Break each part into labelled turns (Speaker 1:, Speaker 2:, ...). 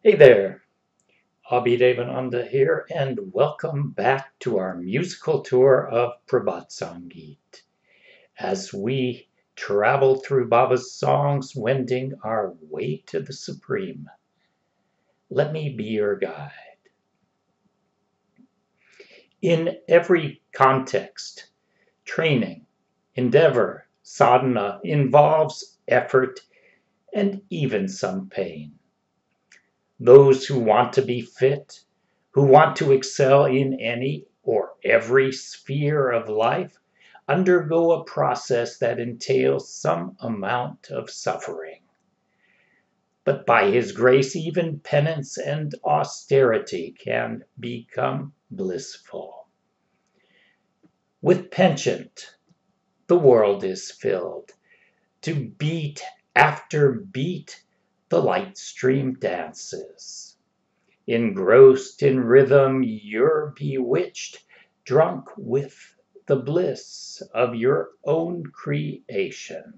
Speaker 1: Hey there, Abhidevananda here, and welcome back to our musical tour of Prabhat Sangeet as we travel through Baba's songs, wending our way to the Supreme. Let me be your guide. In every context, training, endeavor, sadhana involves effort and even some pain. Those who want to be fit, who want to excel in any or every sphere of life, undergo a process that entails some amount of suffering. But by His grace, even penance and austerity can become blissful. With penchant, the world is filled. To beat after beat, the light stream dances. Engrossed in rhythm, you're bewitched, drunk with the bliss of your own creation.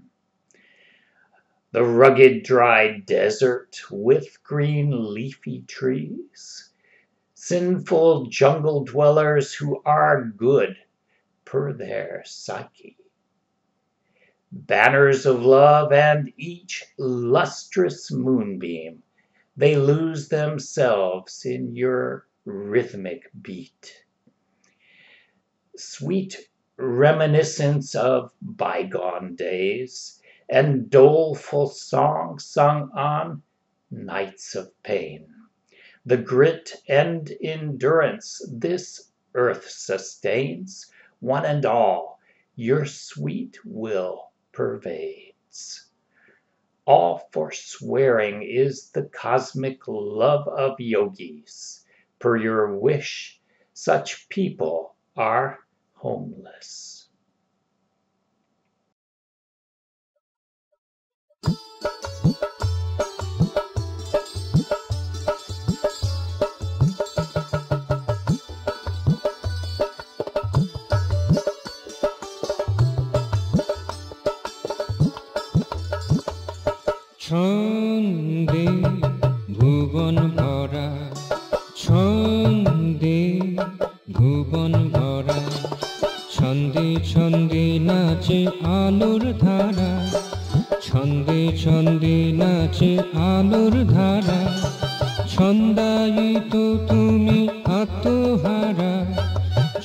Speaker 1: The rugged dry desert with green leafy trees, sinful jungle dwellers who are good per their psyche. Banners of love and each lustrous moonbeam, they lose themselves in your rhythmic beat. Sweet reminiscence of bygone days and doleful songs sung on nights of pain. The grit and endurance this earth sustains, one and all, your sweet will pervades. All forswearing is the cosmic love of yogis. Per your wish, such people are homeless.
Speaker 2: ছন্দে ভুবন ভরা, ছন্দে ভুবন ভরা, ছন্দে ছন্দে নাচে আলোর ধারা, ছন্দে ছন্দে নাচে আলোর ধারা, ছন্দায়িত তুমি আত্মহারা,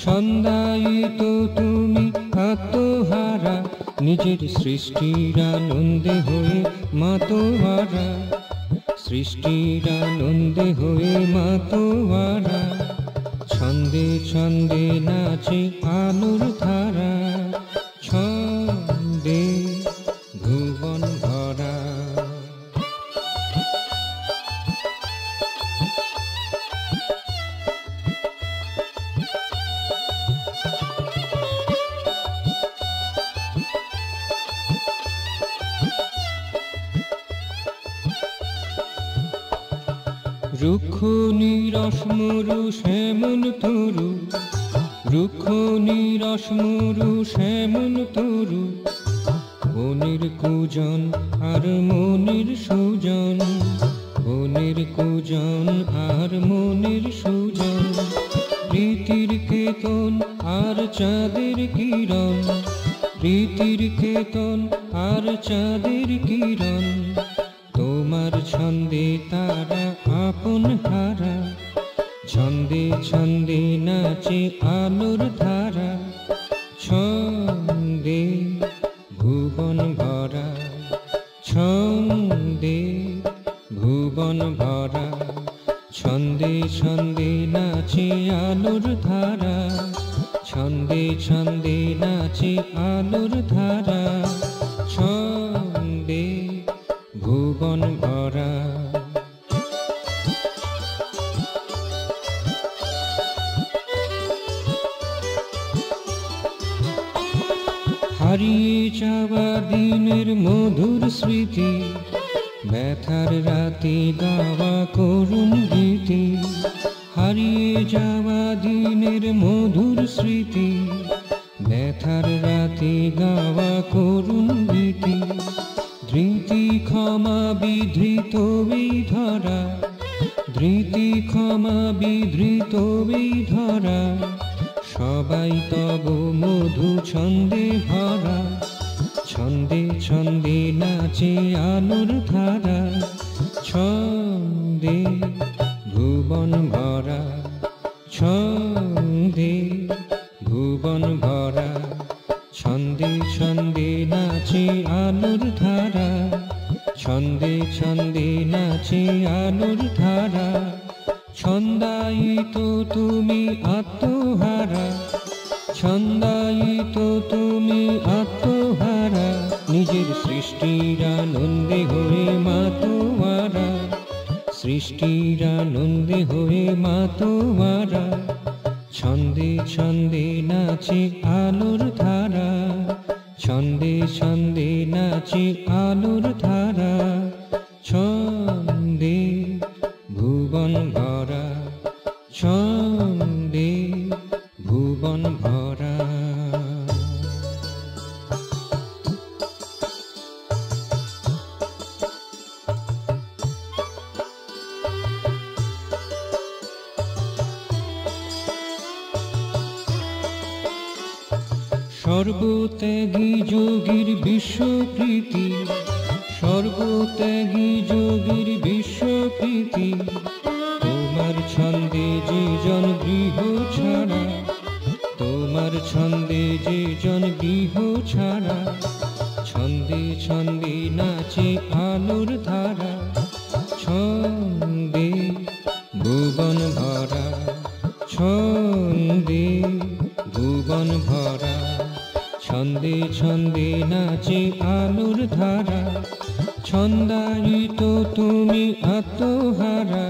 Speaker 2: ছন্দায়িত তুমি আত্মহারা, নিজের সৃষ্টির আনন্দে হয়ে মাতোয়ারা, সৃষ্টির আনন্দে হয়ে মাতোয়ারা, ছন্দে ছন্দে নাচে আলোর ধারা, ছন্দে ভুবন ভরা। রুক্ষ নিরস মরু শ্যামল তরু, রুক্ষ নিরস মরু শ্যামল তরু, বনের কুজন আর মনের সুজন, বনের কুজন আর মনের সুজন, রীতির কেতন আর চাঁদের কিরণ, রীতির কেতন আর চাঁদের কিরণ, তোমার ছন্দে তারা আপন হারা, ছন্দে ছন্দে নাচে আলোর ধারা, ছন্দে ভুবন ভরা, ছন্দে ভুবন ভরা, ছন্দে ছন্দে নাচে আলোর ধারা, ছন্দে ছন্দে নাচে আলোর ধারা, ছন্দে ভুবন ভরা। হারিয়ে যাওয়া দিনের মধুর স্মৃতি, ব্যথার রাতে গাওয়া করুণ গীতি, হারিয়ে যাওয়া দিনের মধুর স্মৃতি, ব্যথার রাতে গাওয়া করুণ গীতি, ধৃতি ক্ষমা বিধৃত বিধরা, ধৃতি ক্ষমা বিধৃত এই ধরা, সবাই তব মধু ছন্দে ভরা। ছন্দে ছন্দে নাচে আলোর ধারা, ছন্দে ভুবন ভরা। ছন্দে ভুবন ভরা, ছন্দে ছন্দে নাচে আলোর ধারা। ছন্দে ছন্দে নাচে আলোর ধারা। ছন্দায়িত তুমি আত্মহারা, ছন্দায়িত তুমি আত্মহারা। নিজের সৃষ্টির আনন্দে হয়ে মাতোয়ারা, সৃষ্টির আনন্দে হয়ে মাতোয়ারা। ছন্দে ছন্দে নাচে আলোর ধারা, ছন্দে ছন্দে নাচে আলোর ধারা। ছন্দে ভুবন ভরা, ছন্দে ভুবন ভরা। সর্বত্যাগী যোগীর বিশ্বপ্রীতি, সর্বত্যাগী যোগীর বিশ্বপ্রীতি। তোমার ছন্দে যে জন গৃহ ছাড়া, তোমার ছন্দে যে জন গৃহ ছাড়া। ছন্দে ছন্দে নাচে আলোর ধারা, ছন্দে ভুবন ভরা। ছন্দে ভুবন ভরা, ছন্দে ছন্দে নাচে আলোর ধারা। ছন্দায়িত তুমি আত্মহারা,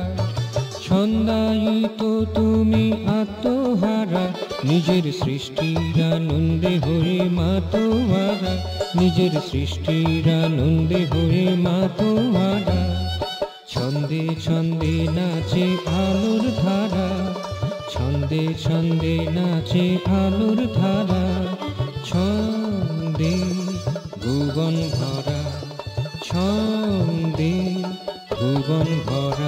Speaker 2: ছন্দায়িত তুমি আত্মহারা। নিজের সৃষ্টির আনন্দে হয়ে মাতোয়ারা, নিজের সৃষ্টির আনন্দে হয়ে মাতোয়ারা। ছন্দে ছন্দে নাচে আলোর ধারা, ছন্দে ছন্দে নাচে আলোর ধারা। ছন্দে ভুবন ভরা, ছন্দে ভুবন ভরা।